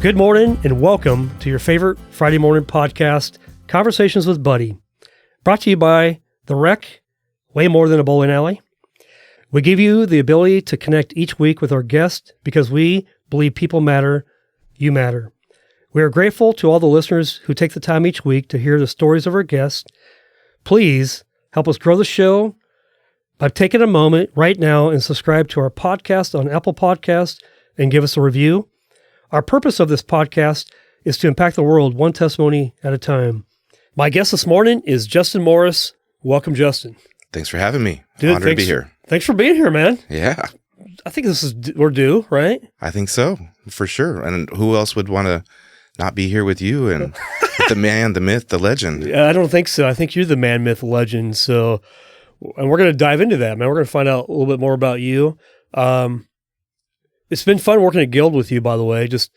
Good morning and welcome to your favorite Friday morning podcast, Conversations with Buddy, brought to you by The Rec, way more than a bowling alley. We give you the ability to connect each week with our guests because we believe people matter, you matter. We are grateful to all the listeners who take the time each week to hear the stories of our guests. Please help us grow the show by taking a moment right now and subscribe to our podcast on Apple Podcasts and give us a review. Our purpose of this podcast is to impact the world one testimony at a time. My guest this morning is Justin Morris. Welcome, Justin. Thanks for having me. Dude, Honored to be here. Thanks for being here, man. Yeah. I think we're due, right? I think so, for sure. And who else would want to not be here with you and with the man, the myth, the legend? Yeah, I don't think so. I think you're the man, myth, legend. So, and we're going to dive into that, man. We're going to find out a little bit more about you. It's been fun working at Guild with you, by the way. Just,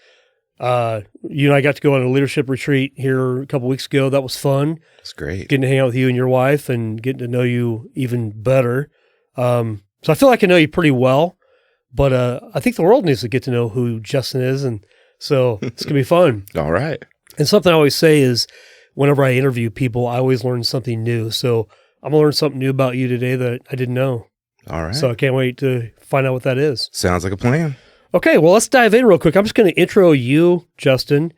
you and I got to go on a leadership retreat here a couple weeks ago. That was fun. It's great. Getting to hang out with you and your wife and getting to know you even better. So I feel like I know you pretty well, but I think the world needs to get to know who Justin is. And so it's going to be fun. All right. And something I always say is whenever I interview people, I always learn something new. So I'm going to learn something new about you today that I didn't know. All right. So I can't wait to find out what that is. Sounds like a plan. Okay, well, let's dive in real quick. I'm just going to intro you, Justin,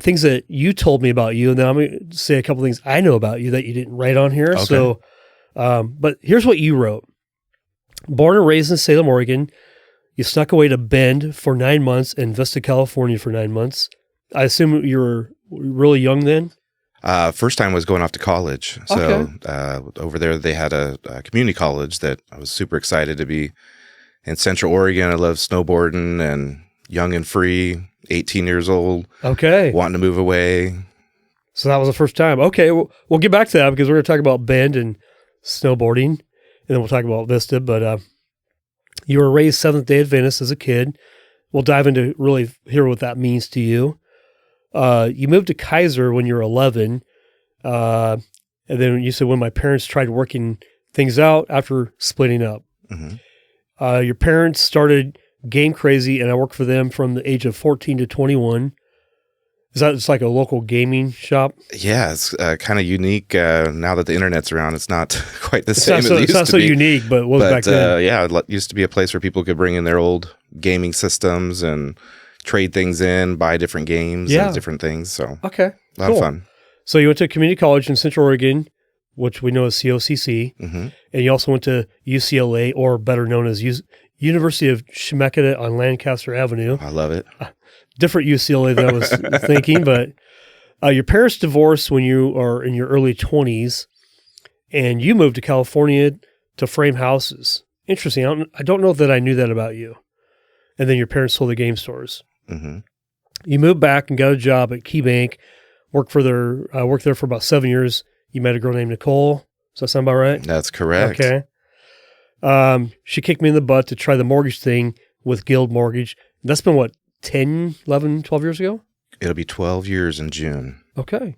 things that you told me about you, and then I'm going to say a couple things I know about you that you didn't write on here. Okay. So, but here's what you wrote. Born and raised in Salem, Oregon, you snuck away to Bend for 9 months and Vista, California for 9 months. I assume you were really young then? First time was going off to college. So over there, they had a community college that I was super excited to be in Central Oregon. I love snowboarding and young and free, 18 years old. Okay. Wanting to move away. So that was the first time. Okay, we'll get back to that because we're going to talk about Bend and snowboarding, and then we'll talk about Vista. But you were raised Seventh-day Adventist as a kid. We'll dive into really hear what that means to you. You moved to Kaiser when you were 11. And then you said when my parents tried working things out after splitting up. Mm-hmm. Your parents started Game Crazy, and I worked for them from the age of 14 to 21. Is that just like a local gaming shop? Yeah, it's kind of unique now that the internet's around. It's not quite the same as it used to be. It's not so unique, but it was back then. Yeah, it used to be a place where people could bring in their old gaming systems and trade things in, buy different games and different things. So okay, a lot of fun. So you went to community college in Central Oregon, which we know as COCC, Mm-hmm. and you also went to UCLA, or better known as University of Chemeketa on Lancaster Avenue. I love it. Different UCLA than I was thinking, but your parents divorced when you are in your early 20s, and you moved to California to frame houses. Interesting. I don't know that I knew that about you. And then your parents sold the game stores. Mm-hmm. You moved back and got a job at KeyBank, worked there for about 7 years. You met a girl named Nicole. Does that sound about right? That's correct. Okay. She kicked me in the butt to try the mortgage thing with Guild Mortgage. That's been, what, 10, 11, 12 years ago? It'll be 12 years in June. Okay.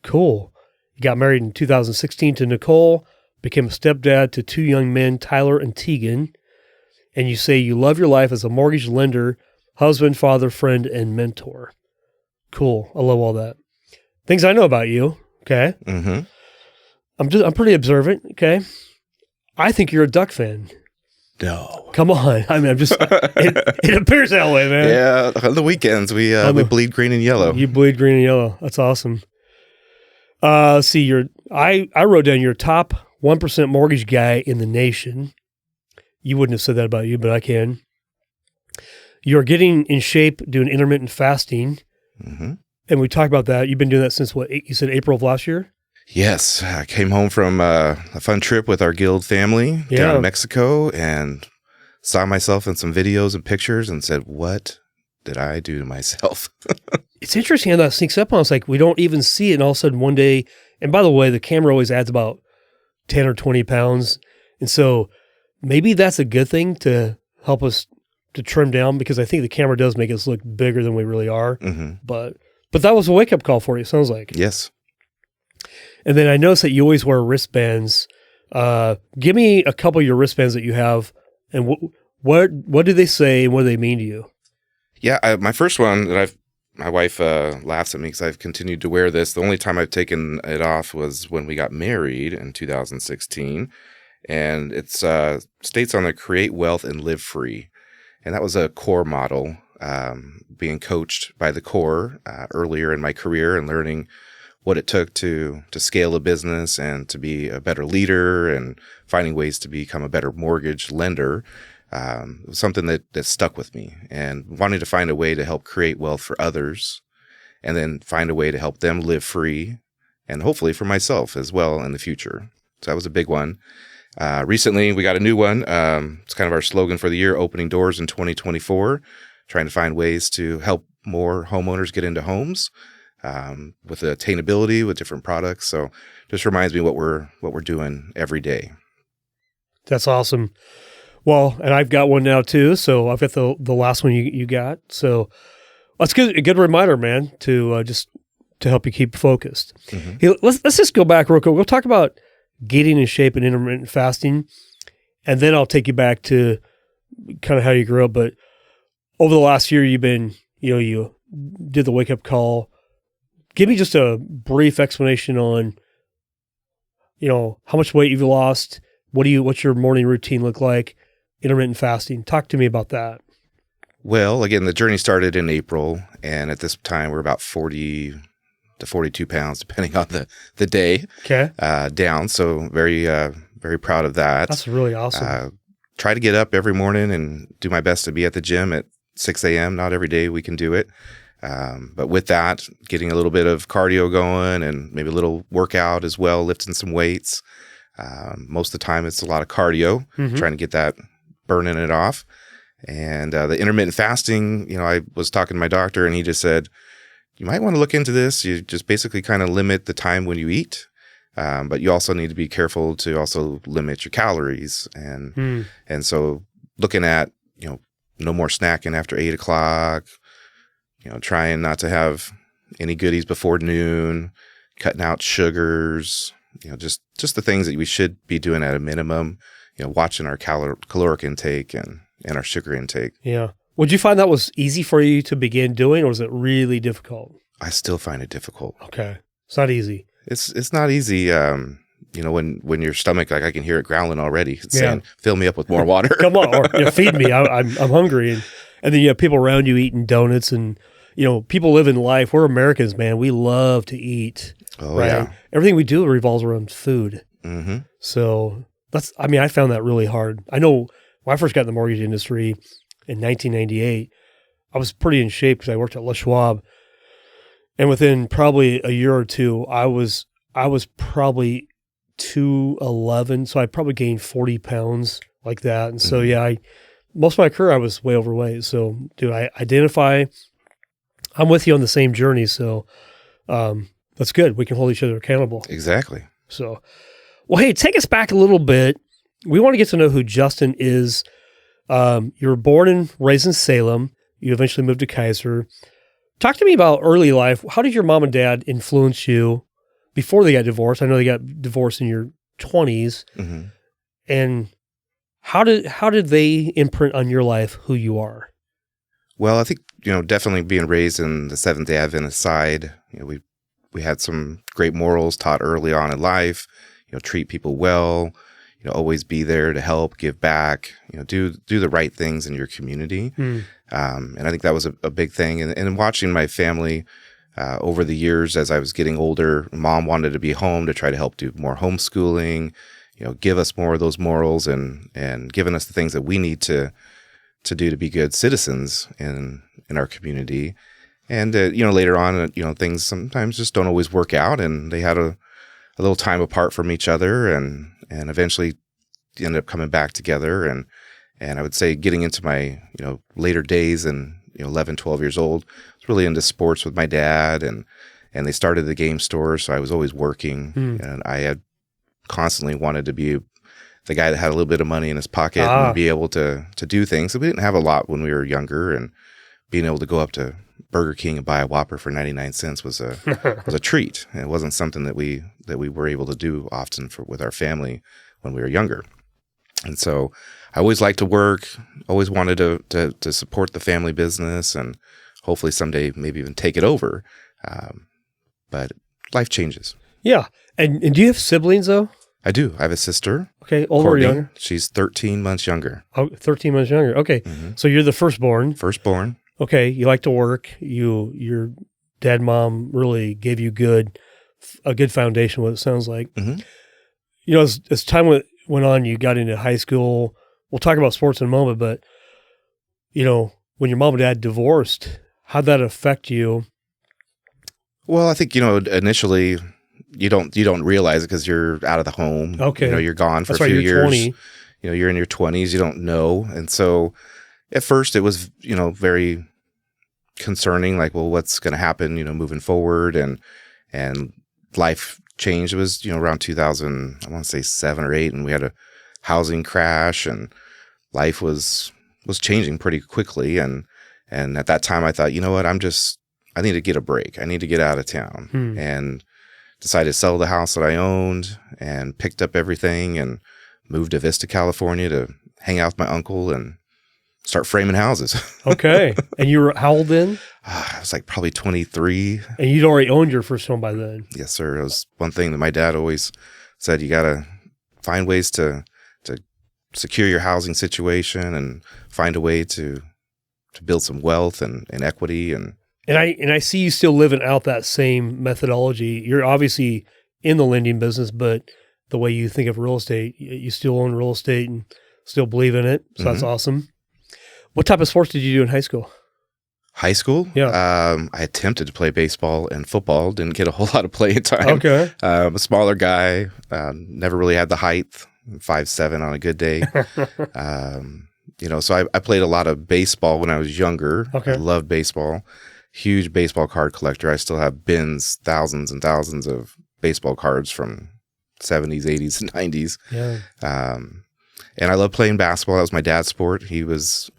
Cool. You got married in 2016 to Nicole, became a stepdad to two young men, Tyler and Tegan, and you say you love your life as a mortgage lender, husband, father, friend, and mentor. Cool. I love all that. Things I know about you. Okay. Mm-hmm. I'm pretty observant. Okay. I think you're a Duck fan. No. Come on. I mean, it appears that way, man. Yeah. On the weekends, we bleed green and yellow. You bleed green and yellow. That's awesome. See, I wrote down your top 1% mortgage guy in the nation. You wouldn't have said that about you, but I can. You're getting in shape doing intermittent fasting. Mm-hmm. And we talked about that. You've been doing that since what? You said April of last year? Yes. I came home from a fun trip with our Guild family down in Mexico and saw myself in some videos and pictures and said, what did I do to myself? It's interesting how that sneaks up on us. Like, we don't even see it. And all of a sudden one day, and by the way, the camera always adds about 10 or 20 pounds. And so maybe that's a good thing to help us to trim down, because I think the camera does make us look bigger than we really are. Mm-hmm. But that was a wake-up call for you, it sounds like. Yes. And then I noticed that you always wear wristbands. Give me a couple of your wristbands that you have, and what do they say and what do they mean to you? Yeah, my first one that my wife laughs at me because I've continued to wear this. The only time I've taken it off was when we got married in 2016. And it's states on the create wealth and live free. And that was a core model, being coached by the core earlier in my career and learning what it took to scale a business and to be a better leader and finding ways to become a better mortgage lender. It was something that stuck with me, and wanting to find a way to help create wealth for others and then find a way to help them live free and hopefully for myself as well in the future. So that was a big one. Recently, we got a new one. It's kind of our slogan for the year, opening doors in 2024, trying to find ways to help more homeowners get into homes with attainability with different products. So just reminds me what we're doing every day. That's awesome. Well, and I've got one now too. So I've got the last one you got. So that's good. A good reminder, man, to just to help you keep focused. Mm-hmm. Hey, let's just go back real quick. We'll talk about getting in shape and intermittent fasting, and then I'll take you back to kind of how you grew up. But over the last year, you've been, you did the wake up call. Give me just a brief explanation on, how much weight you've lost. What's your morning routine look like? Intermittent fasting. Talk to me about that. Well, again, the journey started in April, and at this time we're about 40 to 42 pounds, depending on the day. Okay. Down. So very, very proud of that. That's really awesome. Try to get up every morning and do my best to be at the gym at 6 a.m. Not every day we can do it. But with that, getting a little bit of cardio going and maybe a little workout as well, lifting some weights. Most of the time it's a lot of cardio, trying to get that burning it off. And the intermittent fasting, I was talking to my doctor and he just said, you might want to look into this. You just basically kind of limit the time when you eat. But you also need to be careful to also limit your calories. And so looking at, no more snacking after 8 o'clock, trying not to have any goodies before noon, cutting out sugars, just the things that we should be doing at a minimum, watching our caloric intake and our sugar intake. Yeah. Would you find that was easy for you to begin doing, or was it really difficult? I still find it difficult. Okay. It's not easy. It's not easy. When your stomach, like I can hear it growling already. It's saying, fill me up with more water. Come on, or feed me. I'm hungry. And then you have people around you eating donuts and, people live in life. We're Americans, man. We love to eat. Oh, right? yeah. Everything we do revolves around food. Mm-hmm. So I found that really hard. I know when I first got in the mortgage industry in 1998, I was pretty in shape because I worked at Le Schwab. And within probably a year or two, I was probably 211. So I probably gained 40 pounds like that. And so, most of my career, I was way overweight. So, dude, I identify, I'm with you on the same journey. So, that's good. We can hold each other accountable. Exactly. So, well, hey, take us back a little bit. We want to get to know who Justin is. You were born and raised in Salem. You eventually moved to Kaiser. Talk to me about early life. How did your mom and dad influence you before they got divorced? I know they got divorced in your 20s. Mm-hmm. And how did they imprint on your life who you are? Well, I think, definitely being raised in the Seventh-day Adventist side, we had some great morals taught early on in life, treat people well, always be there to help, give back, do the right things in your community. And I think that was a big thing. And watching my family over the years as I was getting older, mom wanted to be home to try to help do more homeschooling, give us more of those morals and giving us the things that we need to do to be good citizens in our community. And, later on, things sometimes just don't always work out. And they had a little time apart from each other and eventually ended up coming back together. And I would say getting into my, later days and, 11, 12 years old, I was really into sports with my dad and they started the game store. So I was always working and I had constantly wanted to be the guy that had a little bit of money in his pocket and be able to do things. So we didn't have a lot when we were younger, and being able to go up to Burger King and buy a Whopper for 99 cents was a treat. And it wasn't something that we were able to do often with our family when we were younger. And so I always liked to work, always wanted to support the family business and hopefully someday maybe even take it over. But life changes. Yeah. And do you have siblings, though? I do. I have a sister. Okay. Older Courtney. or younger? She's 13 months younger. Oh, 13 months younger. Okay. So you're the firstborn. Firstborn. Okay. You like to work. Your dad and mom really gave you a good foundation, what it sounds like. You know, as time went on, you got into high school. We'll talk about sports in a moment, but, you know, when your mom and dad divorced, how'd that affect you? Well, I think, you know, initially you don't realize it because you're out of the home. Okay. You know, you're gone for That's a right, few you're years. 20. You know, you're in your 20s, you don't know. And so at first it was, you know, very concerning, like, well, what's going to happen, you know, moving forward, and life changed. It was, you know, around 2000, I want to say 7 or 8, and we had a housing crash, and life was changing pretty quickly. And at that time I thought, you know what, I need to get a break. I need to get out of town. And decided to sell the house that I owned and picked up everything and moved to Vista, California to hang out with my uncle and start framing houses. Okay. And you were how old then? I was like probably 23. And you'd already owned your first home by then. Yes, sir. It was one thing that my dad always said, you got to find ways to secure your housing situation and find a way to build some wealth and equity. And I see you still living out that same methodology. You're obviously in the lending business, but the way you think of real estate, you still own real estate and still believe in it. So that's awesome. What type of sports did you do in high school? High school? Yeah. I attempted to play baseball and football. Didn't get a whole lot of playing time. Okay. I'm a smaller guy. Never really had the height. 5'7" on a good day. You know, so I played a lot of baseball when I was younger. Okay. I loved baseball. Huge baseball card collector. I still have bins, thousands and thousands of baseball cards from 70s, 80s, and 90s. Yeah. And I love playing basketball. That was my dad's sport. He was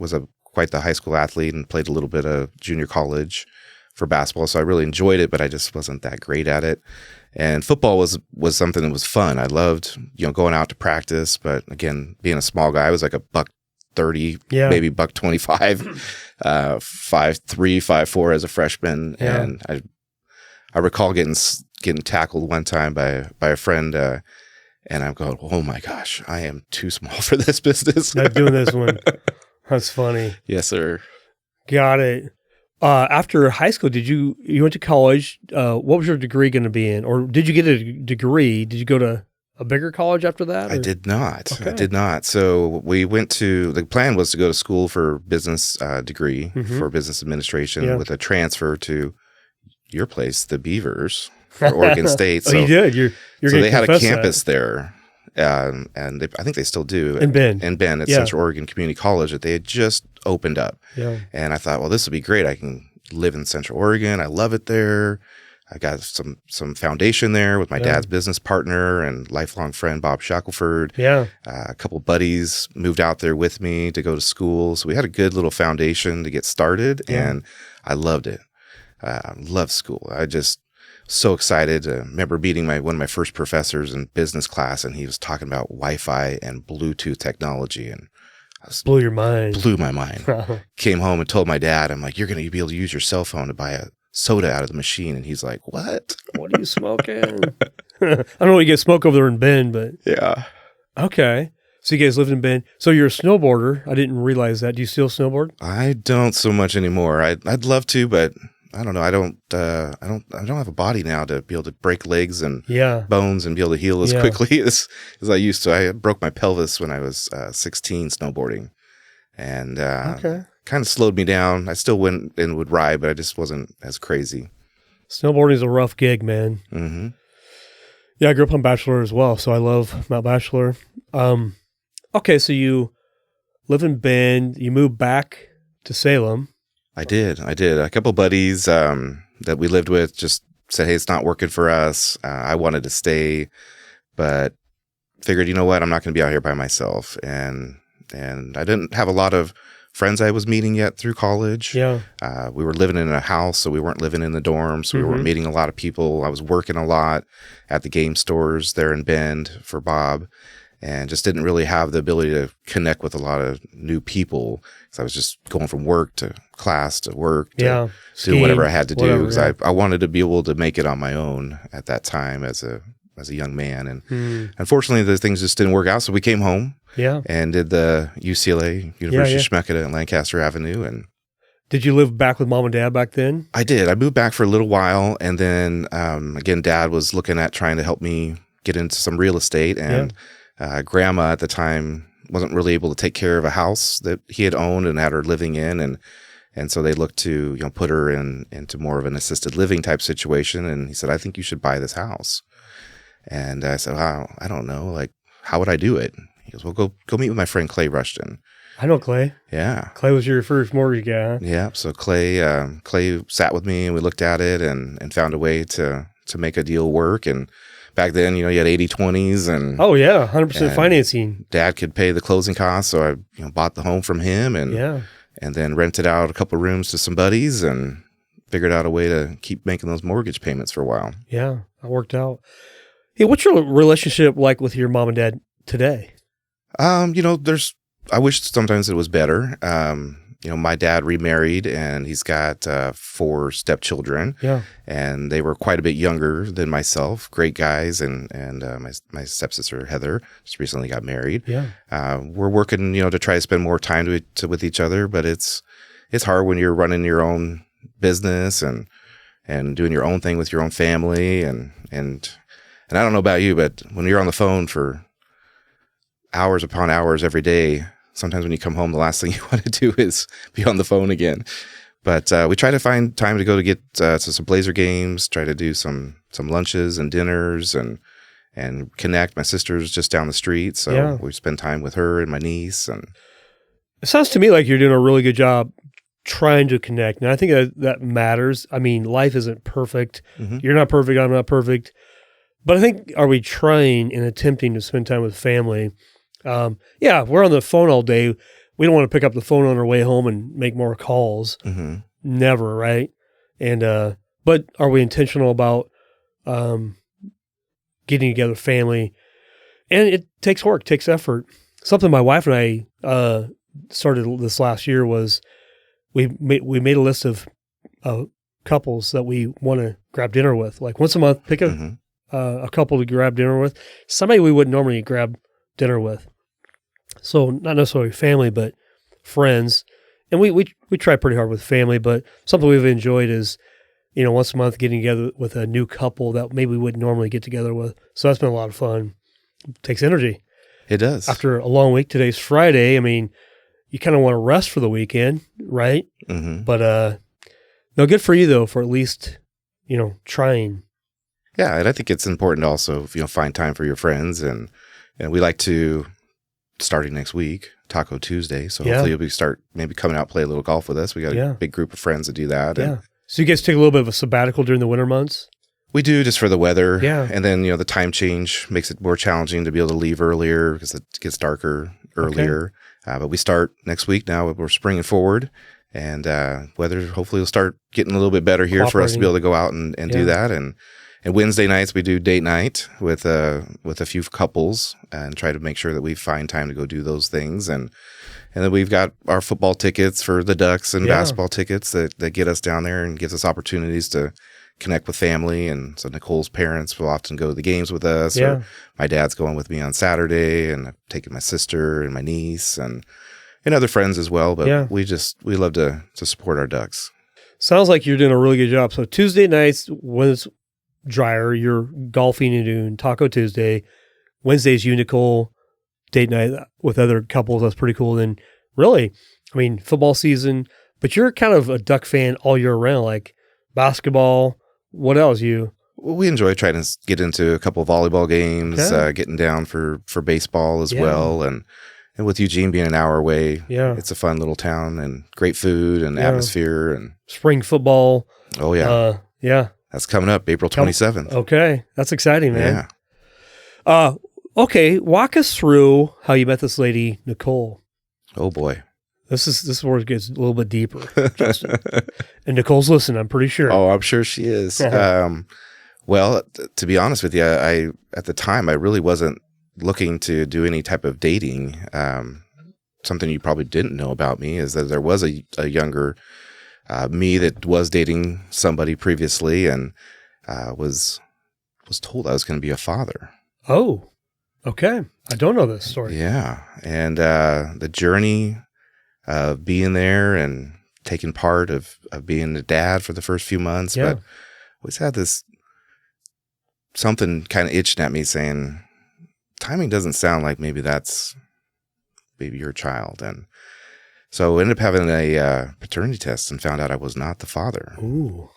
quite the high school athlete and played a little bit of junior college for basketball. So I really enjoyed it, but I just wasn't that great at it. And football was something that was fun. I loved, you know, going out to practice. But again, being a small guy, I was like a $130, maybe $125, 5'3", 5'4" as a freshman. Yeah. And I recall getting tackled one time by a friend. And I'm going, oh my gosh, I am too small for this business. Not doing this one. That's funny. Yes, sir. Got it. After high school, you went to college? What was your degree going to be in? Or did you get a degree? Did you go to a bigger college after that? I did not. Okay. I did not. So the plan was to go to school for business degree for business administration with a transfer to your place, the Beavers, for Oregon State. So you did. You're so they had a campus there. And I think they still do in Bend at Central Oregon Community College that they had just opened up. Yeah. And I thought, well, this would be great. I can live in Central Oregon. I love it there. I got some foundation there with my dad's business partner and lifelong friend, Bob Shackelford. Yeah. A couple buddies moved out there with me to go to school. So we had a good little foundation to get started, and I loved it. I loved school. I just so excited. I remember meeting one of my first professors in business class, and he was talking about Wi-Fi and Bluetooth technology, and blew my mind. Came home and told my dad, I'm like, you're going to be able to use your cell phone to buy a soda out of the machine. And he's like, what? What are you smoking? I don't know what you get smoke over there in Bend, but yeah. Okay. So you guys lived in Bend. So you're a snowboarder. I didn't realize that. Do you still snowboard? I don't so much anymore. I'd love to, but I don't know. I don't have a body now to be able to break legs and bones and be able to heal as quickly as I used to. I broke my pelvis when I was 16 snowboarding, and kind of slowed me down. I still went and would ride, but I just wasn't as crazy. Snowboarding is a rough gig, man. Mm-hmm. Yeah, I grew up on Bachelor as well, so I love Mount Bachelor. Okay, so you live in Bend. You moved back to Salem. I did. A couple of buddies that we lived with just said, hey, it's not working for us. I wanted to stay, but figured, you know what, I'm not going to be out here by myself. And I didn't have a lot of friends I was meeting yet through college. Yeah. We were living in a house, so we weren't living in the dorms. So we weren't meeting a lot of people. I was working a lot at the game stores there in Bend for Bob. and just didn't really have the ability to connect with a lot of new people. So I was just going from work to class to work to do whatever I had to do, because I wanted to be able to make it on my own at that time as a young man. And unfortunately, the things just didn't work out. So we came home and did the UCLA, University of Schmecketa in Lancaster Avenue. And did you live back with mom and dad back then? I did. I moved back for a little while. And then, again, Dad was looking at trying to help me get into some real estate. And Grandma at the time wasn't really able to take care of a house that he had owned and had her living in. And so they looked to, put her into more of an assisted living type situation. And he said, I think you should buy this house. And I said, wow, I don't know. Like, how would I do it? He goes, well, go meet with my friend Clay Rushton. I know Clay. Yeah. Clay was your first mortgage guy, huh? Yeah. So Clay sat with me and we looked at it and found a way to make a deal work. And back then, you had 80/20s and 100% financing. Dad could pay the closing costs. So I bought the home from him and then rented out a couple of rooms to some buddies and figured out a way to keep making those mortgage payments for a while. Yeah, that worked out. Hey, what's your relationship like with your mom and dad today? I wish sometimes it was better. My dad remarried and he's got 4 stepchildren. Yeah. And they were quite a bit younger than myself. Great guys. And my stepsister, Heather, just recently got married. Yeah. We're working, to try to spend more time with each other, but it's hard when you're running your own business and doing your own thing with your own family. And I don't know about you, but when you're on the phone for hours upon hours every day, sometimes when you come home, the last thing you want to do is be on the phone again. But we try to find time to go to get to some Blazer games, try to do some lunches and dinners and connect. My sister's just down the street, so we spend time with her and my niece. And it sounds to me like you're doing a really good job trying to connect. And I think that matters. I mean, life isn't perfect. Mm-hmm. You're not perfect. I'm not perfect. But I think, are we trying and attempting to spend time with family? We're on the phone all day. We don't want to pick up the phone on our way home and make more calls. Mm-hmm. Never, right? And but are we intentional about getting together, family? And it takes work, takes effort. Something my wife and I started this last year was we made a list of couples that we want to grab dinner with. Like once a month, pick a couple to grab dinner with. Somebody we wouldn't normally grab dinner with. So not necessarily family, but friends. And we try pretty hard with family, but something we've enjoyed is, once a month getting together with a new couple that maybe we wouldn't normally get together with. So that's been a lot of fun. It takes energy. It does. After a long week, today's Friday. I mean, you kind of want to rest for the weekend, right? Mm-hmm. But no, good for you though, for at least, trying. Yeah, and I think it's important to also, find time for your friends, and we like to, starting next week, Taco Tuesday. So hopefully you'll start maybe coming out, play a little golf with us. We got a big group of friends that do that. Yeah. So you guys take a little bit of a sabbatical during the winter months? We do, just for the weather. Yeah. And then, the time change makes it more challenging to be able to leave earlier because it gets darker earlier. Okay. But we start next week now. We're springing forward. And weather hopefully will start getting a little bit better here for us to be able to go out and do that. And Wednesday nights we do date night with a few couples and try to make sure that we find time to go do those things. And then we've got our football tickets for the Ducks and basketball tickets that get us down there and gives us opportunities to connect with family. And so Nicole's parents will often go to the games with us. Yeah. Or my dad's going with me on Saturday, and I've taken my sister and my niece and other friends as well. But we love to support our Ducks. Sounds like you're doing a really good job. So Tuesday nights, when it's drier, you're golfing and doing Taco Tuesday. Wednesday's you, Nicole, date night with other couples. That's pretty cool. Then really, I mean, football season, but you're kind of a Duck fan all year round, like basketball. What else Well, we enjoy trying to get into a couple of volleyball games, getting down for baseball as well. And with Eugene being an hour away, it's a fun little town and great food and atmosphere. And spring football. Oh, yeah. That's coming up April 27th. Okay. That's exciting, man. Yeah. Okay. Walk us through how you met this lady, Nicole. Oh, boy. This is where it gets a little bit deeper, Justin. And Nicole's listening, I'm pretty sure. Oh, I'm sure she is. Well, to be honest with you, at the time, I really wasn't looking to do any type of dating, something you probably didn't know about me is that there was a younger me that was dating somebody previously, and was told I was going to be a father. Oh, okay. I don't know this story. Yeah. And the journey of being there and taking part of being a dad for the first few months, Yeah. but always had this something kind of itching at me saying, timing doesn't sound like maybe that's maybe your child. And so I ended up having a paternity test and found out I was not the father. Ooh,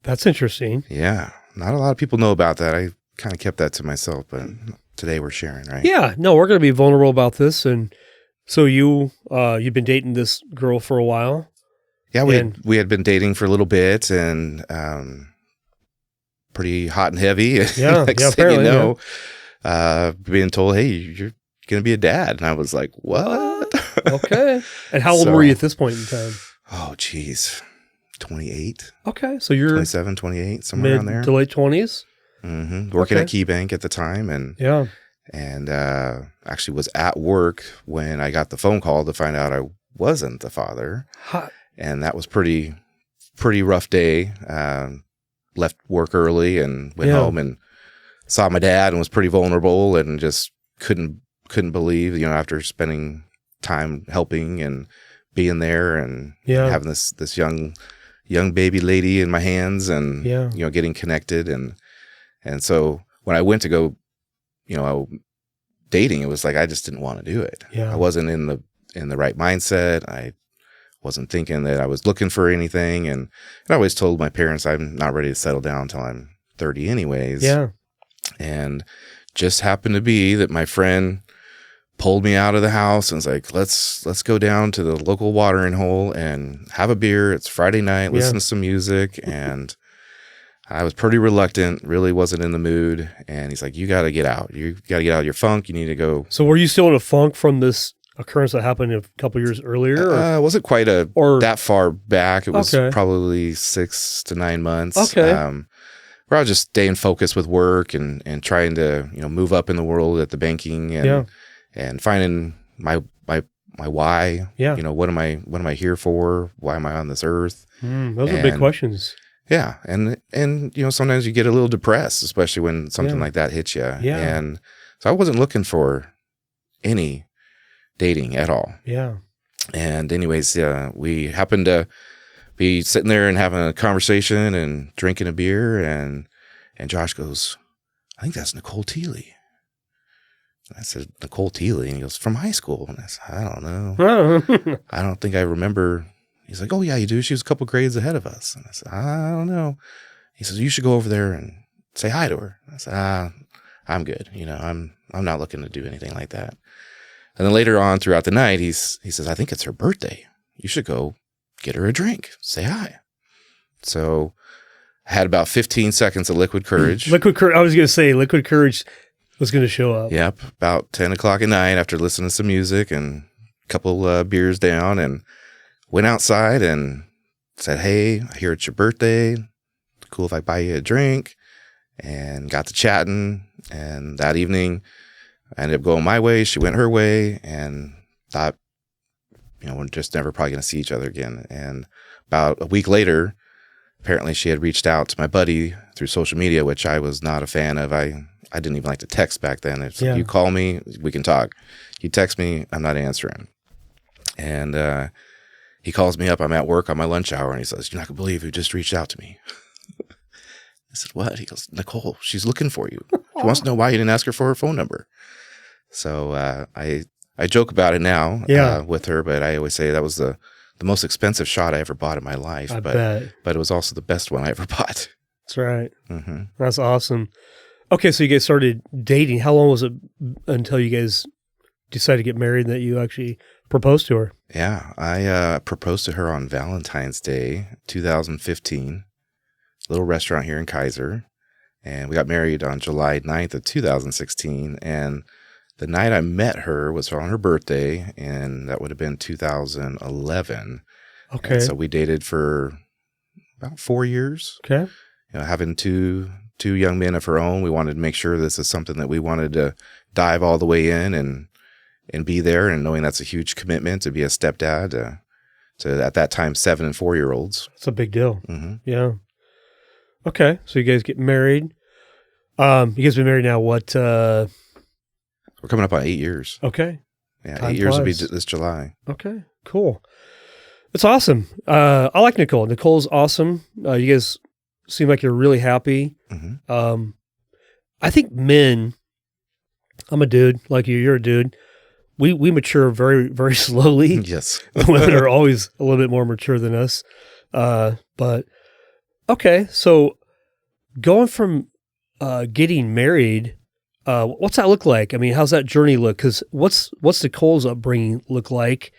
that's interesting. Yeah. Not a lot of people know about that. I kind of kept that to myself, but today we're sharing, right? Yeah, no, we're going to be vulnerable about this. And so you've been dating this girl for a while. Yeah, we had been dating for a little bit, and pretty hot and heavy. Yeah, Next yeah, thing you apparently, know, being told, "Hey, you're going to be a dad," and I was like, "What?" Okay. And how old were you at this point in time? Oh, geez, 28. Okay, so you're 27, 28, somewhere around there. mid to late 20s. Working at KeyBank at the time, and Yeah. Actually was at work when I got the phone call to find out I wasn't the father. Hot. And that was pretty rough day. Left work early and went home and saw my dad and was pretty vulnerable and just couldn't believe, after spending time helping and being there and having this young baby lady in my hands and getting connected and so when I went to go, dating, it was like I just didn't want to do it. Yeah. I wasn't in the right mindset. I wasn't thinking that I was looking for anything. And I always told my parents I'm not ready to settle down until I'm 30 anyways. Yeah. And just happened to be that my friend pulled me out of the house and was like, let's go down to the local watering hole and have a beer. It's Friday night, listen to some music. And I was pretty reluctant, really wasn't in the mood. And he's like, you got to get out. You got to get out of your funk. You need to go. So were you still in a funk from this occurrence that happened a couple years earlier? It wasn't quite that far back. It was probably 6 to 9 months. Okay. Where I was just staying focused with work and trying to, move up in the world at the banking and finding my why. Yeah. What am I here for? Why am I on this earth? Those are big questions. Yeah. And sometimes you get a little depressed, especially when something like that hits you. Yeah. And so I wasn't looking for any dating at all. Yeah. And anyways, we happened to be sitting there and having a conversation and drinking a beer, and Josh goes, I think that's Nicole Teely. I said, Nicole Teely? And he goes, from high school. And I said, I don't know. I don't think I remember. He's like, oh yeah, you do. She was a couple grades ahead of us. And I said, I don't know. He says, you should go over there and say hi to her. I said, I'm good. I'm not looking to do anything like that. And then later on throughout the night, he says, I think it's her birthday. You should go get her a drink. Say hi. So I had about 15 seconds of liquid courage. Liquid courage. I was going to say liquid courage was going to show up. Yep. About 10 o'clock at night after listening to some music and a couple beers down, and went outside and said, hey, I hear it's your birthday. Cool if I buy you a drink? And got to chatting. And that evening, I ended up going my way. She went her way, and thought, we're just never probably going to see each other again. And about a week later, apparently she had reached out to my buddy through social media, which I was not a fan of. I didn't even like to text back then. It's like, you call me, we can talk. You text me, I'm not answering. And he calls me up. I'm at work on my lunch hour, and he says, you're not going to believe who just reached out to me. I said, what? He goes, Nicole, she's looking for you. She wants to know why you didn't ask her for her phone number. So I joke about it now with her, but I always say that was the most expensive shot I ever bought in my life. I bet. But it was also the best one I ever bought. That's right. That's awesome. Okay, so you guys started dating. How long was it until you guys decided to get married and that you actually proposed to her? Yeah, I proposed to her on Valentine's Day, 2015. Little restaurant here in Kaiser. And we got married on July 9th of 2016. And the night I met her was on her birthday, and that would have been 2011. Okay. And so we dated for about 4 years. Okay. Having two two young men of her own. We wanted to make sure this is something that we wanted to dive all the way in and be there, and knowing that's a huge commitment to be a stepdad to at that time 7 and 4 year olds. It's a big deal. Mm-hmm. Yeah. Okay. So you guys get married. You guys been married now, what? We're coming up on 8 years. Okay. Yeah, Time 8 years will be flies. this July. Okay. Cool. It's awesome. I like Nicole. Nicole's awesome. You guys seem like you're really happy. Mm-hmm. I think men, I'm a dude like you. You're a dude. We mature very, very slowly. Yes. Women are always a little bit more mature than us. But okay, so going from getting married, what's that look like? I mean, how's that journey look? Because what's Nicole's upbringing look like?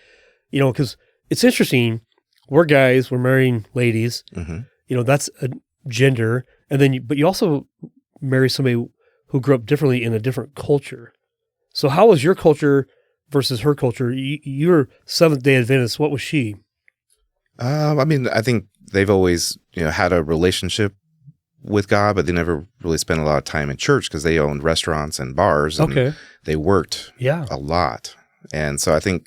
You know, because it's interesting. We're guys, we're marrying ladies. Mm-hmm. You know, that's a gender, and then but you also marry somebody who grew up differently in a different culture. So how was your culture versus her culture? You're Seventh-day Adventist. What was she? I mean, I think they've always, had a relationship with God, but they never really spent a lot of time in church because they owned restaurants and bars. And Okay. they worked a lot. And so I think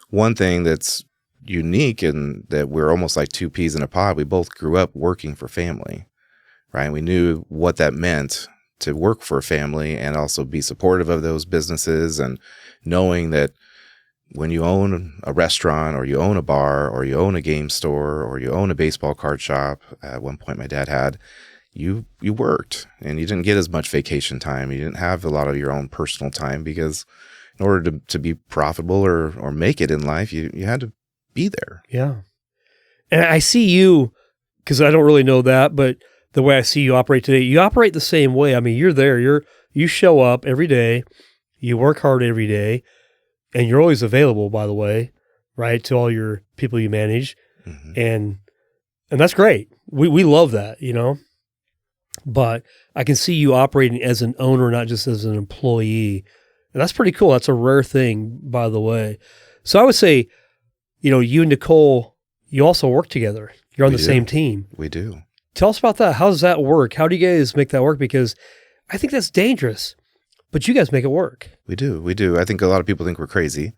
one thing that's unique in that we're almost like two peas in a pod. We both grew up working for family, right? We knew what that meant to work for a family and also be supportive of those businesses, and knowing that when you own a restaurant or you own a bar or you own a game store or you own a baseball card shop, at one point my dad had, you worked and you didn't get as much vacation time. You didn't have a lot of your own personal time because in order to be profitable or make it in life, you had to be there. Yeah. And I see you, because I don't really know that, but the way I see you operate today, you operate the same way. I mean, you're there, you show up every day, you work hard every day, and you're always available, by the way, right, to all your people you manage. Mm-hmm. And that's great. We love that, But I can see you operating as an owner, not just as an employee. And that's pretty cool. That's a rare thing, by the way. So I would say, you and Nicole, you also work together. You're on the same team. We do. Tell us about that. How does that work? How do you guys make that work? Because I think that's dangerous, but you guys make it work. We do. I think a lot of people think we're crazy.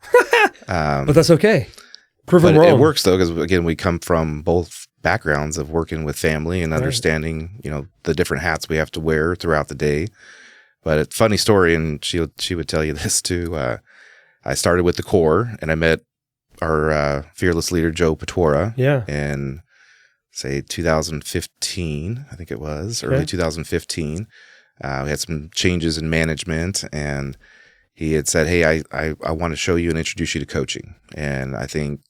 But that's okay. Prove them wrong. It works, though, because, again, we come from both backgrounds of working with family and understanding, the different hats we have to wear throughout the day. But a funny story, and she would tell you this too. I started with the core, and I met our fearless leader, Joe Patora, in, say, 2015, I think it was, early 2015. We had some changes in management, and he had said, hey, I want to show you and introduce you to coaching. And I think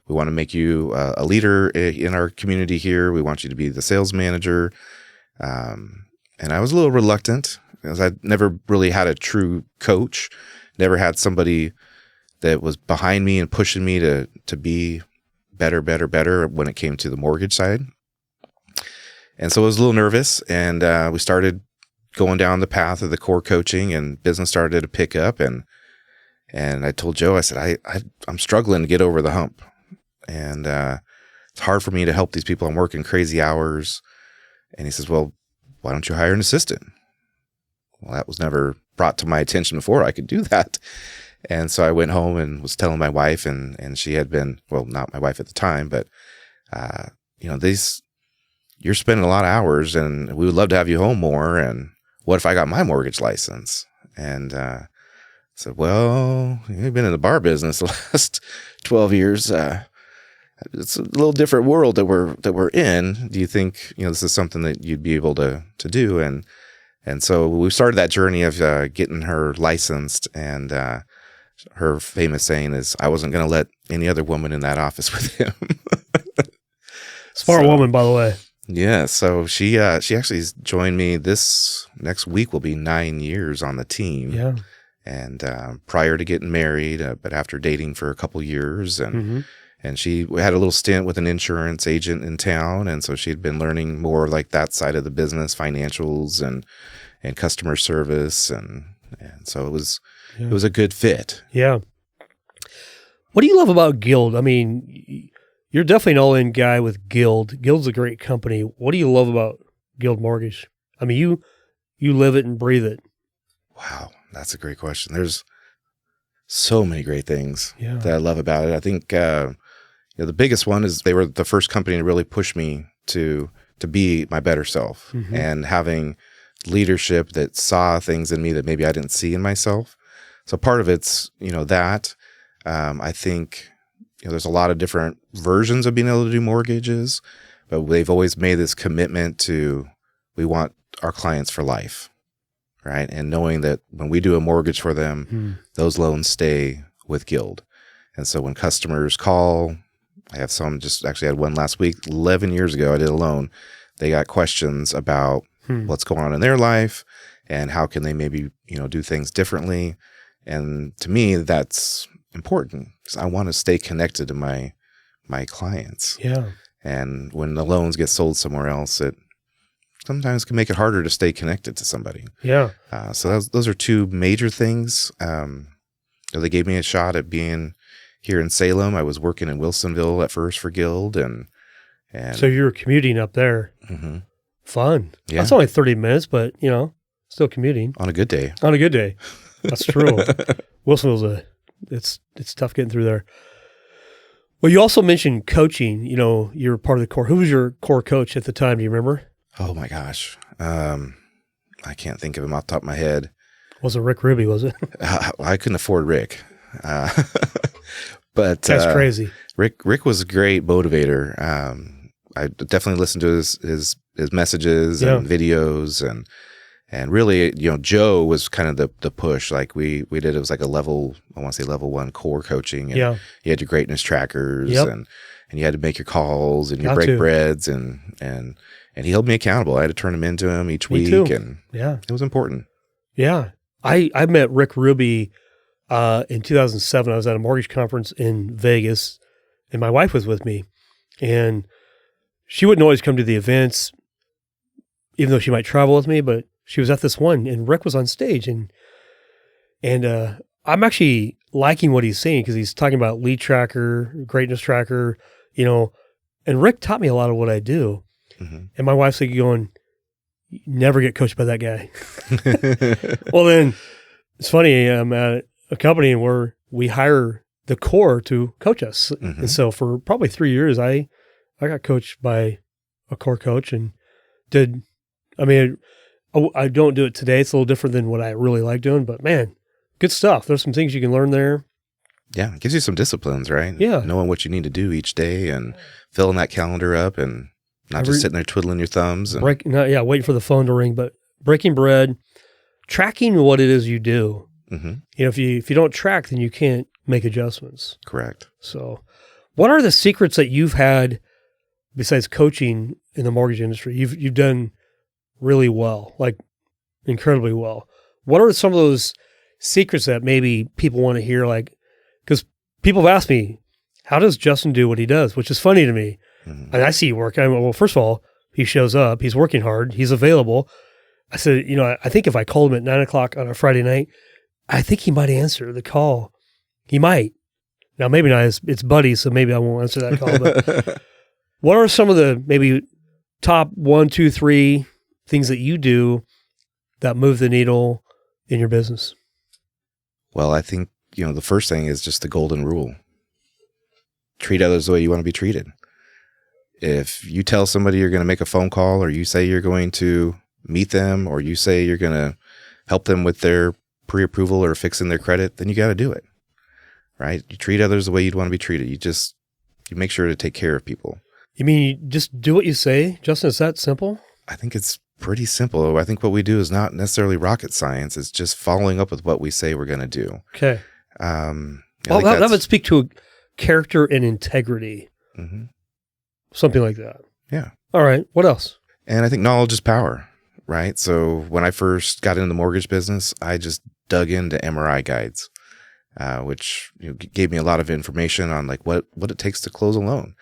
we want to make you a leader in our community here. We want you to be the sales manager. And I was a little reluctant because I'd never really had a true coach, never had somebody that was behind me and pushing me to be better when it came to the mortgage side. And so I was a little nervous, and we started going down the path of the core coaching, and business started to pick up. And I told Joe, I said, I'm struggling to get over the hump. And it's hard for me to help these people. I'm working crazy hours. And he says, well, why don't you hire an assistant? Well, that was never brought to my attention before I could do that. And so I went home and was telling my wife, and she had been, well, not my wife at the time, but, you're spending a lot of hours, and we would love to have you home more. And what if I got my mortgage license? And I said, well, you've been in the bar business the last 12 years. It's a little different world that we're in. Do you think, this is something that you'd be able to do? And so we started that journey of getting her licensed, and her famous saying is, I wasn't going to let any other woman in that office with him. Smart woman, by the way. Yeah. So she actually joined me this next week. Will be 9 years on the team. Yeah. And prior to getting married, but after dating for a couple years, and she had a little stint with an insurance agent in town, and so she had been learning more like that side of the business, financials and customer service, and so it was a good fit. Yeah. What do you love about Guild? I mean, you're definitely an all-in guy with Guild. Guild's a great company. What do you love about Guild Mortgage? I mean, you live it and breathe it. Wow, that's a great question. There's so many great things Yeah. that I love about it. I think the biggest one is they were the first company to really push me to be my better self, and having leadership that saw things in me that maybe I didn't see in myself. So part of it's, that I think, there's a lot of different versions of being able to do mortgages, but they've always made this commitment to, we want our clients for life, right? And knowing that when we do a mortgage for them, those loans stay with Guild. And so when customers call, I have some, just actually had one last week, 11 years ago, I did a loan. They got questions about what's going on in their life and how can they maybe, do things differently. And to me, that's important because I want to stay connected to my clients. Yeah. And when the loans get sold somewhere else, it sometimes can make it harder to stay connected to somebody. Yeah. So those are two major things. They gave me a shot at being here in Salem. I was working in Wilsonville at first for Guild, and so you were commuting up there. Mm-hmm. Fun. Yeah. That's only 30 minutes, but still commuting on a good day. On a good day. That's true. Wilsonville's it's tough getting through there. Well, you also mentioned coaching. You're part of the core. Who was your core coach at the time? Do you remember? Oh my gosh. I can't think of him off the top of my head. Was it Rick Ruby, was it? I couldn't afford Rick. But that's crazy. Rick was a great motivator. I definitely listened to his messages and videos, and really, Joe was kind of the push. Like we did, it was like I want to say level 1 core coaching. And you had your greatness trackers, and you had to make your calls and your break breads, and he held me accountable. I had to turn them into him each week, and it was important. Yeah. I met Rick Ruby in 2007. I was at a mortgage conference in Vegas, and my wife was with me, and she wouldn't always come to the events, even though she might travel with me, but she was at this one, and Rick was on stage, and I'm actually liking what he's saying because he's talking about lead tracker, greatness tracker, and Rick taught me a lot of what I do. Mm-hmm. And my wife's like going, never get coached by that guy. Well, then it's funny. I'm at a company where we hire the core to coach us. Mm-hmm. And so for probably 3 years, I got coached by a core coach and I don't do it today. It's a little different than what I really like doing, but man, good stuff. There's some things you can learn there. Yeah. It gives you some disciplines, right? Yeah. Knowing what you need to do each day and filling that calendar up and not just sitting there twiddling your thumbs. Waiting for the phone to ring, but breaking bread, tracking what it is you do. Mm-hmm. If you don't track, then you can't make adjustments. Correct. So what are the secrets that you've had besides coaching in the mortgage industry? You've done really well, like incredibly well. What are some of those secrets that maybe people want to hear? Like, because people have asked me, how does Justin do what he does? Which is funny to me. Mm-hmm. And I see work. Well, first of all, he shows up, he's working hard, he's available. I said, I think if I called him at 9:00 on a Friday night, I think he might answer the call. He might. Now, maybe not. It's Buddy, so maybe I won't answer that call. But what are some of the maybe top 1, 2, 3 things that you do that move the needle in your business? Well, I think, the first thing is just the golden rule. Treat others the way you want to be treated. If you tell somebody you're going to make a phone call, or you say you're going to meet them, or you say you're going to help them with their pre-approval or fixing their credit, then you got to do it, right? You treat others the way you'd want to be treated. You make sure to take care of people. You mean you just do what you say, Justin? Is that simple? I think it's pretty simple. I think what we do is not necessarily rocket science. It's just following up with what we say we're going to do. Okay. That would speak to character and integrity. Mm-hmm. Something like that. Yeah. All right. What else? And I think knowledge is power, right? So when I first got into the mortgage business, I just dug into MRI guides, which gave me a lot of information on like what it takes to close a loan.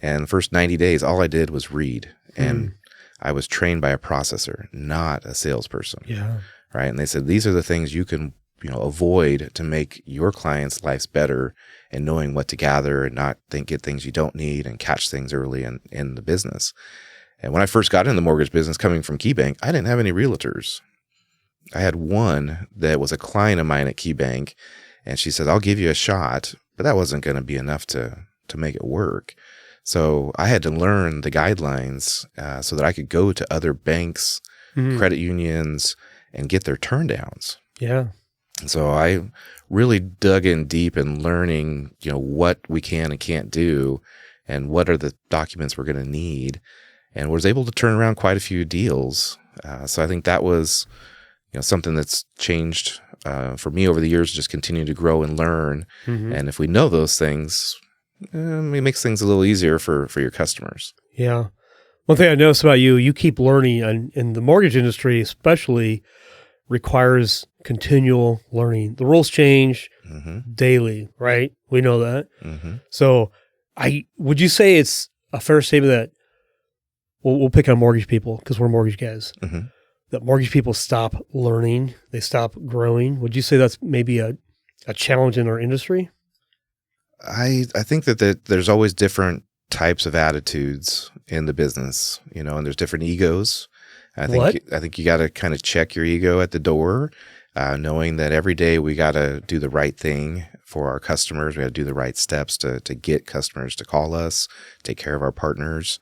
And the first 90 days, all I did was read. And I was trained by a processor, not a salesperson. Yeah. Right. And they said, these are the things you can, avoid to make your clients' lives better, and knowing what to gather and not get things you don't need and catch things early in the business. And when I first got in the mortgage business coming from KeyBank, I didn't have any realtors. I had one that was a client of mine at KeyBank, and she said, I'll give you a shot, but that wasn't going to be enough to make it work. So I had to learn the guidelines so that I could go to other banks, credit unions, and get their turndowns. Yeah. And so I really dug in deep in learning, what we can and can't do and what are the documents we're going to need, and was able to turn around quite a few deals. So I think that was, something that's changed for me over the years, just continue to grow and learn. And if we know those things, it makes things a little easier for your customers. Yeah. One thing I noticed about you, you keep learning, and the mortgage industry especially requires continual learning. The rules change daily, right? We know that. So would you say it's a fair statement that we'll pick on mortgage people because we're mortgage guys, that mortgage people stop learning, they stop growing? Would you say that's maybe a challenge in our industry? I think that there's always different types of attitudes in the business, and there's different egos. I think you got to kind of check your ego at the door, knowing that every day we got to do the right thing for our customers. We got to do the right steps to get customers to call us, take care of our partners.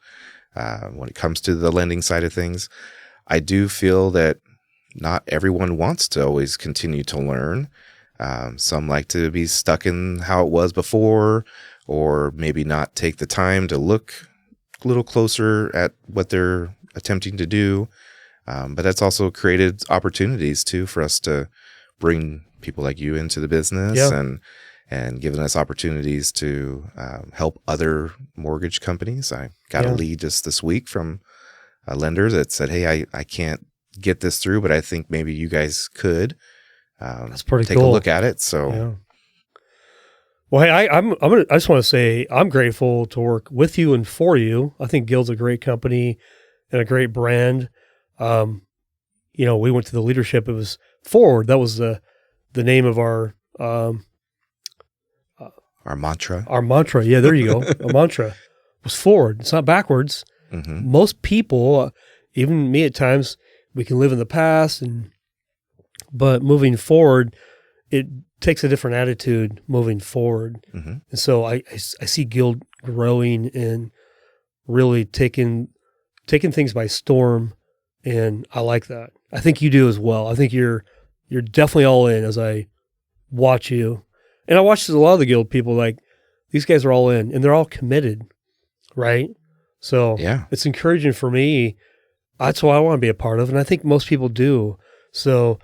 When it comes to the lending side of things, I do feel that not everyone wants to always continue to learn. Some like to be stuck in how it was before, or maybe not take the time to look a little closer at what they're attempting to do. But that's also created opportunities too for us to bring people like you into the business and given us opportunities to help other mortgage companies. I got a lead just this week from a lender that said, hey, I can't get this through, but I think maybe you guys could. That's pretty take cool. a look at it. So, well, hey, I just want to say I'm grateful to work with you and for you. I think Guild's a great company and a great brand. We went to the leadership. It was Forward. That was the name of our mantra. Our mantra. Yeah, there you go. A mantra was forward. It's not backwards. Most people, even me at times, we can live in the past, but moving forward, it takes a different attitude moving forward. And so I see Guild growing and really taking things by storm, and I like that. I think you do as well. I think you're definitely all in as I watch you. And I watched a lot of the Guild people, like these guys are all in and they're all committed, right? So it's encouraging for me. That's what I want to be a part of. And I think most people do. So,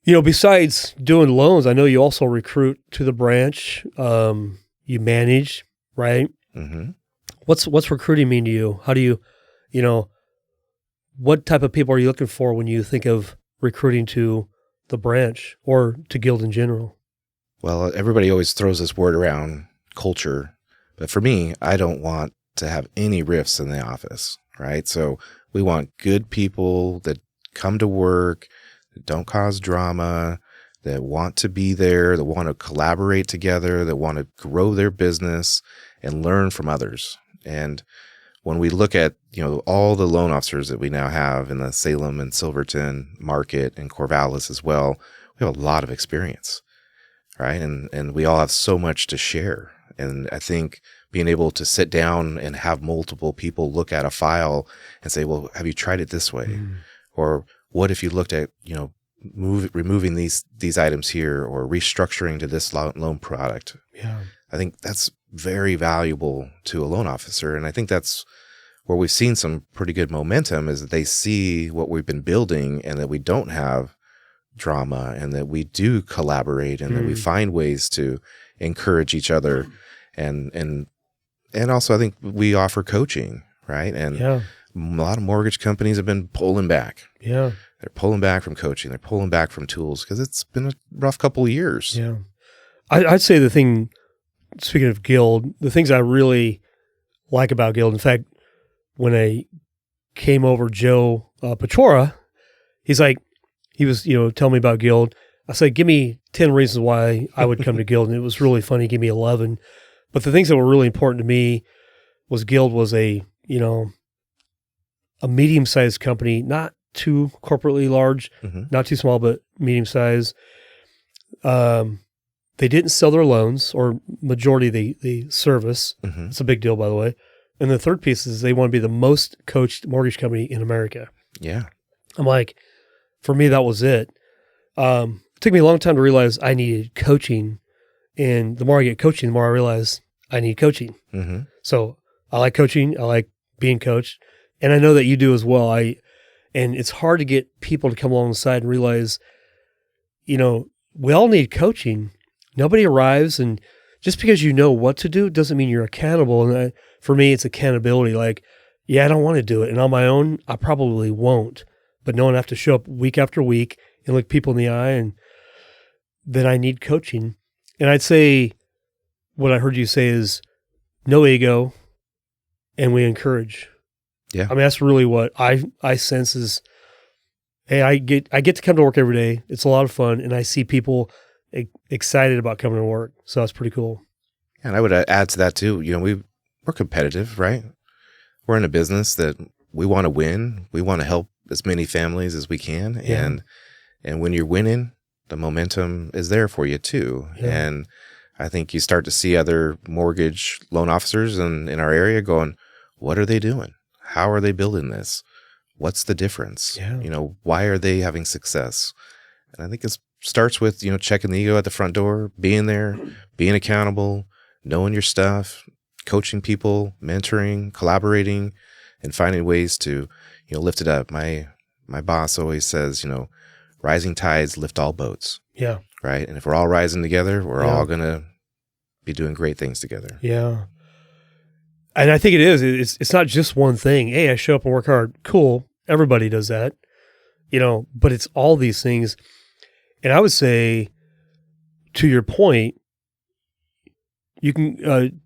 besides doing loans, I know you also recruit to the branch. You manage, right? What's recruiting mean to you? How do you, what type of people are you looking for when you think of recruiting to the branch or to Guild in general? Well, everybody always throws this word around, culture. But for me, I don't want to have any rifts in the office, right? So we want good people that come to work, that don't cause drama, that want to be there, that want to collaborate together, that want to grow their business and learn from others. And when we look at, all the loan officers that we now have in the Salem and Silverton market and Corvallis as well, we have a lot of experience, right? And we all have so much to share. And I think being able to sit down and have multiple people look at a file and say, well, have you tried it this way? Or what if you looked at, removing these items here or restructuring to this loan product? I think that's very valuable to a loan officer. And I think that's where we've seen some pretty good momentum, is that they see what we've been building and that we don't have drama and that we do collaborate and that we find ways to encourage each other. And also I think we offer coaching, right? And a lot of mortgage companies have been pulling back. They're pulling back from coaching. They're pulling back from tools because it's been a rough couple of years. I'd say the thing, speaking of Guild, the things I really like about Guild, in fact, when I came over, Joe Pachora, he was, telling me about Guild. I said, give me 10 reasons why I would come to Guild. And it was really funny. He gave me 11. But the things that were really important to me was Guild was a a medium-sized company, not too corporately large, Mm-hmm. not too small, but medium-sized. They didn't sell their loans, or majority they service. Mm-hmm. It's a big deal, by the way. And the third piece is they want to be the most coached mortgage company in America. Yeah. I'm like, for me, that was it. It took me a long time to realize I needed coaching. And the more I get coaching, the more I realize I need coaching. Mm-hmm. So I like coaching. I like being coached. And I know that you do as well. And it's hard to get people to come alongside and realize, we all need coaching. Nobody arrives, and just because you know what to do doesn't mean you're accountable. And for me, it's accountability. Like, yeah, I don't want to do it. And on my own, I probably won't. But knowing I have to show up week after week and look people in the eye, and then I need coaching. And I'd say what I heard you say is no ego, and we encourage. Yeah. I mean, that's really what I sense is, hey, I get to come to work every day. It's a lot of fun, and I see people excited about coming to work. So that's pretty cool. And I would add to that too. We're competitive, right? We're in a business that we want to win. We want to help as many families as we can. Yeah. And when you're winning, the momentum is there for you too. Yeah. And I think you start to see other mortgage loan officers in our area going, what are they doing? How are they building this? What's the difference? Yeah. Why are they having success? And I think it starts with, checking the ego at the front door, being there, being accountable, knowing your stuff, coaching people, mentoring, collaborating, and finding ways to, lift it up. My boss always says, rising tides lift all boats. Yeah. Right. And if we're all rising together, we're Yeah. all going to be doing great things together. Yeah. And I think it is. It's not just one thing. Hey, I show up and work hard. Cool. Everybody does that, but it's all these things. And I would say, to your point, you can,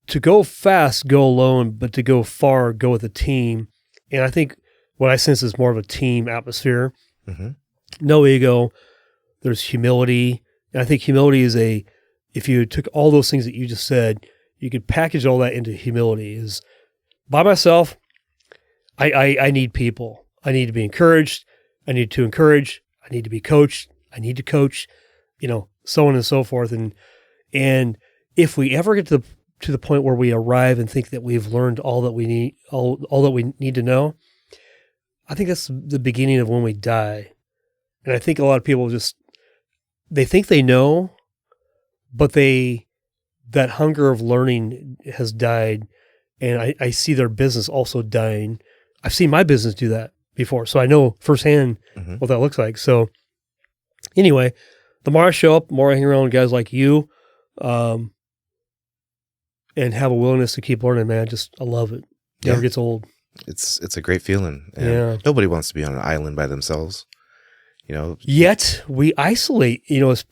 to go fast, go alone, but to go far, go with a team. And I think what I sense is more of a team atmosphere. Mm-hmm. No ego. There's humility. And I think humility is if you took all those things that you just said, you could package all that into humility. Is by myself, I need people. I need to be encouraged. I need to encourage. I need to be coached. I need to coach, so on and so forth. And if we ever get to the point where we arrive and think that we've learned all that we need, all that we need to know, I think that's the beginning of when we die. And I think a lot of people they think they know, but that hunger of learning has died. And I see their business also dying. I've seen my business do that before. So I know firsthand Mm-hmm. what that looks like. So anyway, the more I show up, the more I hang around with guys like you, and have a willingness to keep learning, man. I love it. Never gets old. It's a great feeling. And Yeah. nobody wants to be on an island by themselves. Yet we isolate,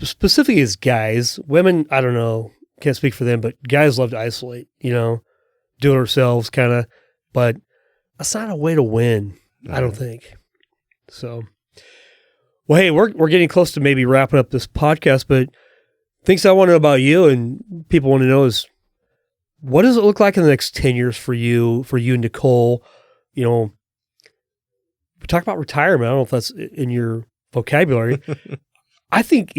specifically as guys. Women, I don't know, can't speak for them, but guys love to isolate, do it ourselves kind of, but that's not a way to win, I don't think. So, well, hey, we're getting close to maybe wrapping up this podcast, but things I want to know about you and people want to know is, what does it look like in the next 10 years for you and Nicole? We talk about retirement. I don't know if that's in your vocabulary. I think,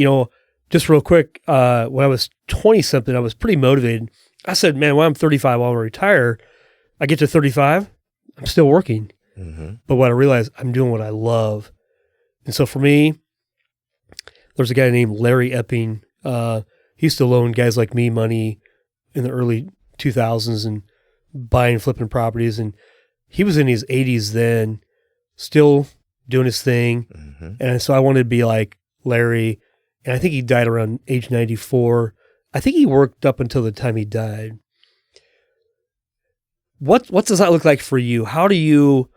just real quick, when I was 20 something, I was pretty motivated. I said, man, when I'm 35, I want to retire. I get to 35, I'm still working. Mm-hmm. But what I realized, I'm doing what I love. And so for me, there's a guy named Larry Epping. He used to loan guys like me money in the early 2000s and buying and flipping properties. And he was in his 80s then, still doing his thing. Mm-hmm. And so I wanted to be like Larry. And I think he died around age 94. I think he worked up until the time he died. What does that look like for you? How do you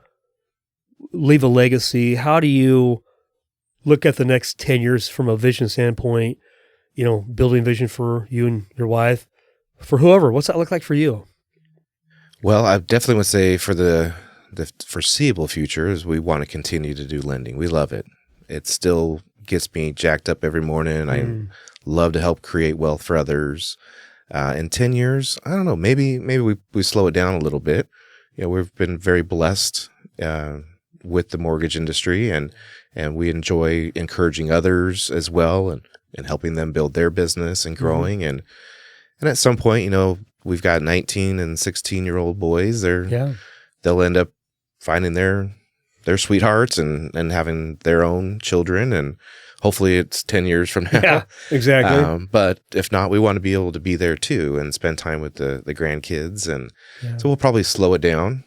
leave a legacy? How do you look at the next 10 years from a vision standpoint, building vision for you and your wife, for whoever? What's that look like for you? Well, I definitely would say for the foreseeable future is we want to continue to do lending. We love it. It still gets me jacked up every morning. I love to help create wealth for others. In 10 years, I don't know, maybe we slow it down a little bit. We've been very blessed with the mortgage industry, and we enjoy encouraging others as well, and helping them build their business and growing. And at some point, you know, we've got 19 and 16-year-old boys. They'll end up finding their sweethearts and having their own children, and hopefully it's 10 years from now. Yeah, exactly. But if not, we want to be able to be there too and spend time with the grandkids. And so we'll probably slow it down.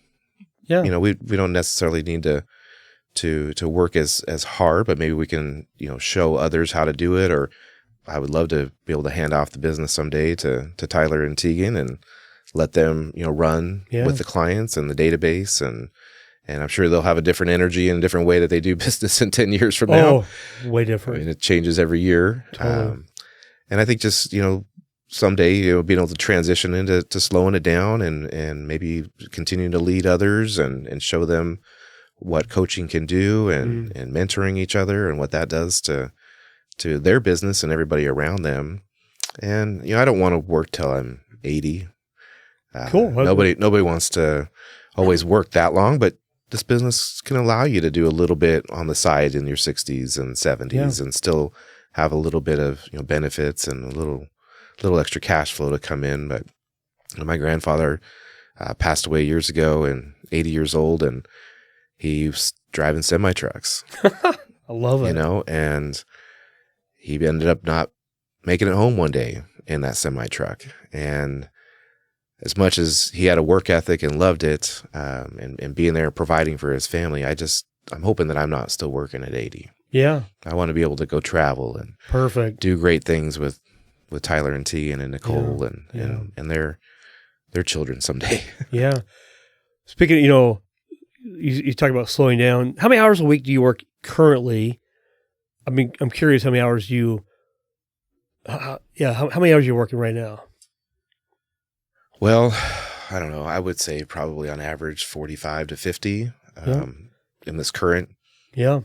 Yeah. You know, we don't necessarily need to work as hard, but maybe we can, you know, show others how to do it. Or I would love to be able to hand off the business someday to Tyler and Tegan and let them, you know, run with the clients and the database, and I'm sure they'll have a different energy and a different way that they do business in 10 years from now. Way different. I mean, it changes every year. Totally. And I think just, you know, someday, you know, being able to transition into slowing it down and maybe continuing to lead others and show them what coaching can do, and mentoring each other and what that does to their business and everybody around them. And, you know, I don't want to work till I'm 80. Cool. Nobody wants to always work that long, but this business can allow you to do a little bit on the side in your 60s and 70s and still have a little bit of, you know, benefits and a little extra cash flow to come in. But my grandfather passed away years ago, and 80 years old, and he was driving semi trucks. I love it. You know, and he ended up not making it home one day in that semi truck. And as much as he had a work ethic and loved it, and being there providing for his family, I'm hoping that I'm not still working at 80. Yeah. I want to be able to go travel and perfect, do great things with Tyler and Tegan and Nicole and their children someday. Yeah. Speaking of, you know, you talk about slowing down. How many hours a week do you work currently? I mean, I'm curious how many hours how many hours are you working right now? Well, I don't know. I would say probably on average 45 to 50 in this current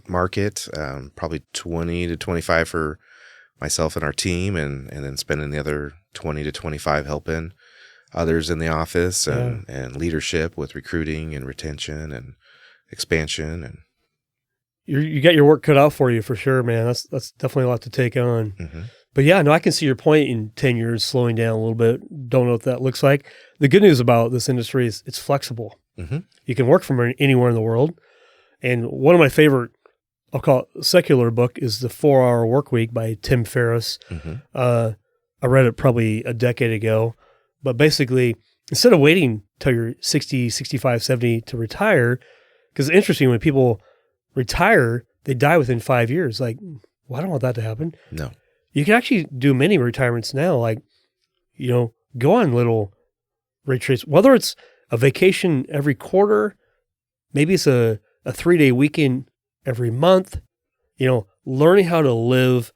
market. Probably 20 to 25 for myself and our team, and then spending the other 20 to 25 helping others in the office and leadership with recruiting and retention and expansion. And you got your work cut out for you for sure, man. That's definitely a lot to take on. Mm-hmm. But yeah, no, I can see your point in 10 years slowing down a little bit. Don't know what that looks like. The good news about this industry is it's flexible. Mm-hmm. You can work from anywhere in the world. And one of my favorite, I'll call it secular book, is The 4-Hour Workweek by Tim Ferriss. Mm-hmm. I read it probably a decade ago. But basically, instead of waiting till you're 60, 65, 70 to retire, because it's interesting when people retire, they die within 5 years. Like, well, I don't want that to happen. No. You can actually do many retirements now, like, you know, go on little retreats, whether it's a vacation every quarter, maybe it's a 3-day weekend every month, you know, learning how to live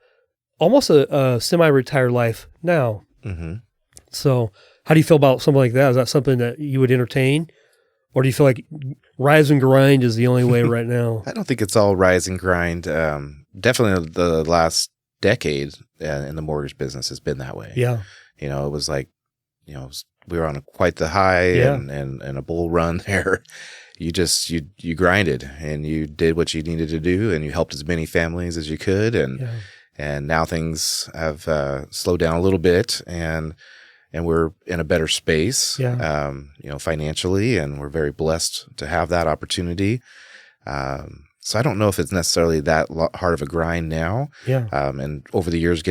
almost a semi-retired life now. Mm-hmm. So how do you feel about something like that? Is that something that you would entertain? Or do you feel like rise and grind is the only way right now? I don't think it's all rise and grind. Definitely the last decade in the mortgage business has been that way. Yeah. You know, it was like, you know, we were on quite the high and a bull run there. You just, you grinded and you did what you needed to do, and you helped as many families as you could. And now things have slowed down a little bit, and we're in a better space, you know, financially, and we're very blessed to have that opportunity. So I don't know if it's necessarily that hard of a grind now. Yeah. And over the years,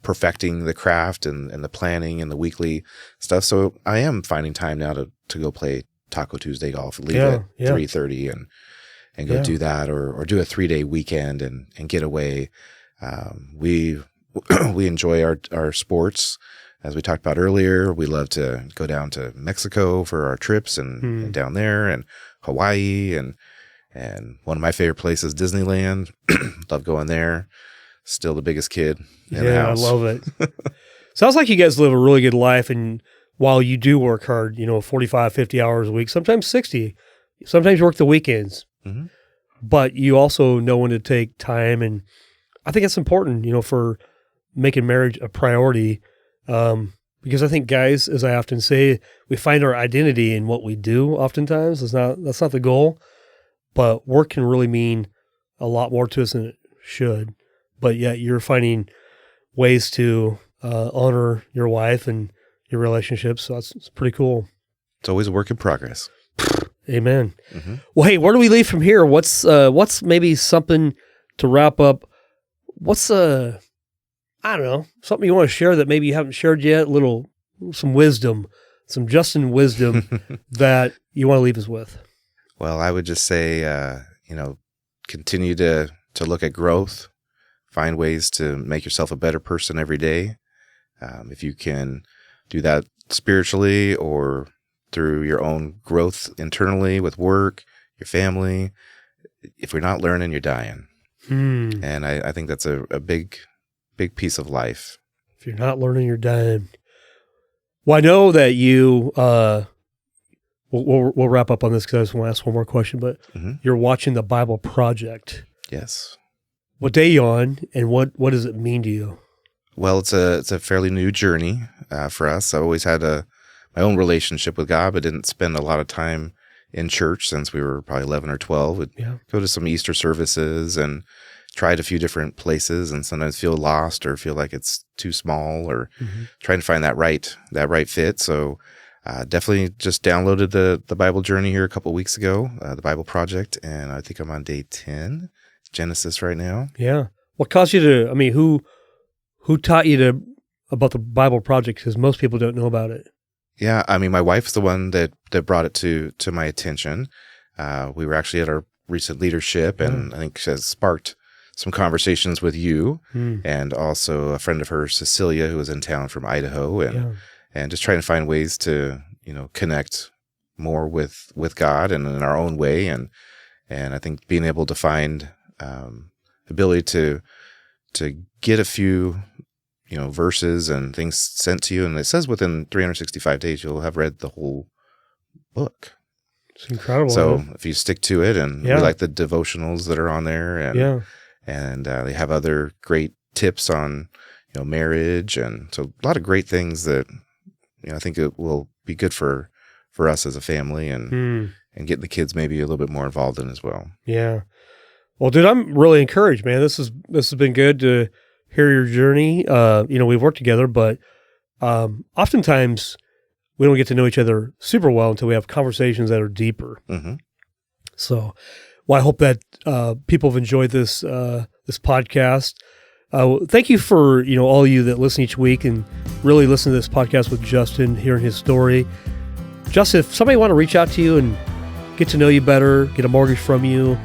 perfecting the craft and the planning and the weekly stuff. So I am finding time now to go play Taco Tuesday golf, leave at 3:30 and go do that, or do a 3-day weekend and get away. We enjoy our sports. As we talked about earlier, we love to go down to Mexico for our trips and down there, and Hawaii, and one of my favorite places, Disneyland. Love going there. Still the biggest kid in the house. I love it. Sounds like you guys live a really good life, and while you do work hard, you know, 45, 50 hours a week, sometimes 60, sometimes you work the weekends, but you also know when to take time. And I think it's important, you know, for making marriage a priority. Because I think guys, as I often say, we find our identity in what we do. Oftentimes that's not the goal. but work can really mean a lot more to us than it should. But yet you're finding ways to honor your wife and your relationships. So it's pretty cool. It's always a work in progress. Amen. Well, hey, where do we leave from here? What's maybe something to wrap up? What's I don't know, something you want to share that maybe you haven't shared yet? Some wisdom, some Justin wisdom that you want to leave us with. Well, I would just say, continue to look at growth, find ways to make yourself a better person every day. If you can do that spiritually or through your own growth internally with work, your family, if you're not learning, you're dying. And I think that's a big piece of life. If you're not learning, you're dying. Well, I know that you, we'll wrap up on this because I just want to ask one more question, but you're watching the Bible Project. Yes. What day are you on, and what does it mean to you? Well, it's a fairly new journey for us. I always had my own relationship with God, but didn't spend a lot of time in church since we were probably 11 or 12. Would go to some Easter services and tried a few different places, and sometimes feel lost or feel like it's too small, or trying to find that right fit. So definitely just downloaded the Bible Journey here a couple of weeks ago, the Bible Project, and I think I'm on day 10, Genesis right now. Yeah. What caused you to? I mean, who taught you about the Bible Project? Because most people don't know about it. Yeah, I mean, my wife's the one that brought it to my attention. We were actually at our recent leadership, and I think she has sparked some conversations with you, and also a friend of hers, Cecilia, who was in town from Idaho, and just trying to find ways to connect more with God and in our own way, and I think being able to find ability to get a few verses and things sent to you. And it says within 365 days, you'll have read the whole book. It's incredible. So if you stick to it, and we like the devotionals that are on there, and they have other great tips on, marriage. And so a lot of great things that, I think it will be good for us as a family, and getting the kids maybe a little bit more involved in as well. Yeah. Well, dude, I'm really encouraged, man. This has been good to hear your journey. We've worked together, but oftentimes we don't get to know each other super well until we have conversations that are deeper. So, well, I hope that people have enjoyed this podcast. Thank you for all of you that listen each week and really listen to this podcast with Justin, hearing his story. Justin, if somebody want to reach out to you and get to know you better, get a mortgage from you,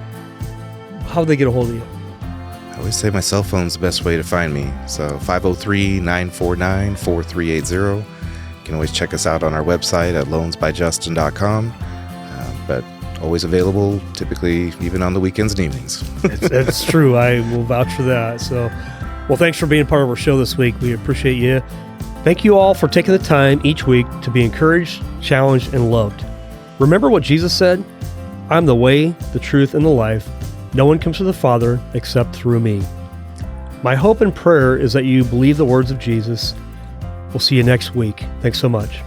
how do they get a hold of you? I always say my cell phone's the best way to find me. So 503-949-4380. You can always check us out on our website at loansbyjustin.com. But always available, typically even on the weekends and evenings. It's true. I will vouch for that. So, well, thanks for being part of our show this week. We appreciate you. Thank you all for taking the time each week to be encouraged, challenged, and loved. Remember what Jesus said? I'm the way, the truth, and the life. No one comes to the Father except through me. My hope and prayer is that you believe the words of Jesus. We'll see you next week. Thanks so much.